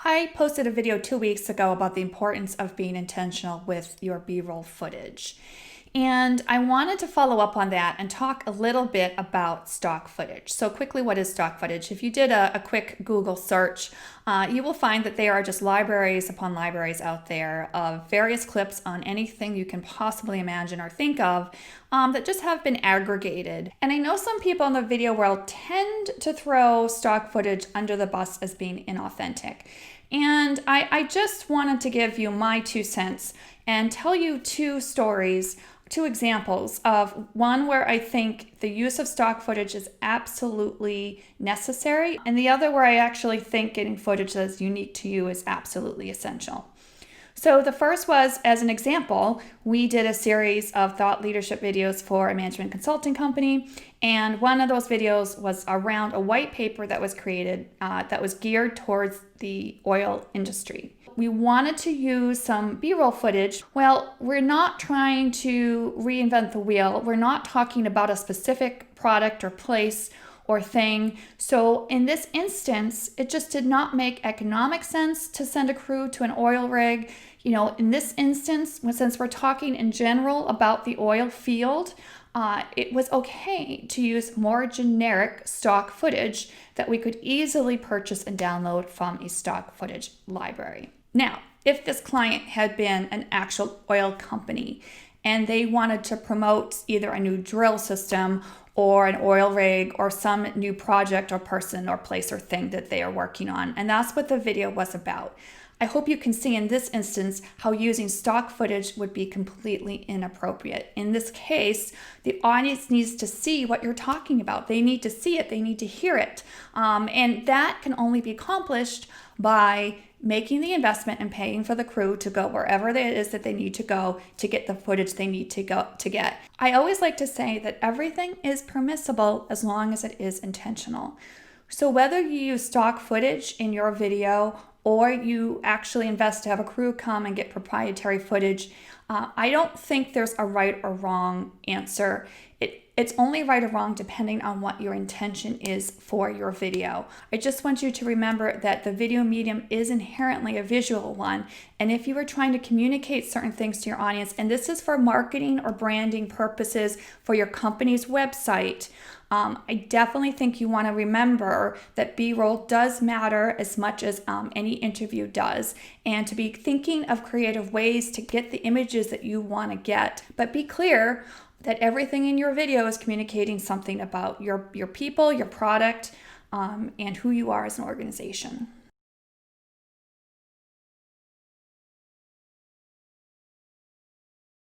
I posted a video 2 weeks ago about the importance of being intentional with your B-roll footage. And I wanted to follow up on that and talk a little bit about stock footage. So quickly, what is stock footage? If you did a quick Google search, you will find that there are just libraries upon libraries out there of various clips on anything you can possibly imagine or think of that just have been aggregated. And I know some people in the video world tend to throw stock footage under the bus as being inauthentic. And I just wanted to give you my 2 cents and tell you two examples of one where I think the use of stock footage is absolutely necessary, and the other where I actually think getting footage that is unique to you is absolutely essential. So the first was, as an example, we did a series of thought leadership videos for a management consulting company, and one of those videos was around a white paper that was created that was geared towards the oil industry. We wanted to use some B-roll footage. Well, we're not trying to reinvent the wheel. We're not talking about a specific product or place or thing. So in this instance, it just did not make economic sense to send a crew to an oil rig. In this instance, since we're talking in general about the oil field, it was okay to use more generic stock footage that we could easily purchase and download from a stock footage library. Now, if this client had been an actual oil company and they wanted to promote either a new drill system or an oil rig or some new project or person or place or thing that they are working on, and that's what the video was about. I hope you can see in this instance how using stock footage would be completely inappropriate. In this case, the audience needs to see what you're talking about. They need to see it. They need to hear it. And that can only be accomplished by making the investment and paying for the crew to go wherever it is that they need to go to get the footage they need to get. I always like to say that everything is permissible as long as it is intentional. So whether you use stock footage in your video or you actually invest to have a crew come and get proprietary footage, I don't think there's a right or wrong answer. It's only right or wrong depending on what your intention is for your video. I just want you to remember that the video medium is inherently a visual one. And if you are trying to communicate certain things to your audience, and this is for marketing or branding purposes for your company's website, I definitely think you want to remember that B-roll does matter as much as any interview does, and to be thinking of creative ways to get the images that you want to get. But be clear that everything in your video is communicating something about your people, your product, and who you are as an organization.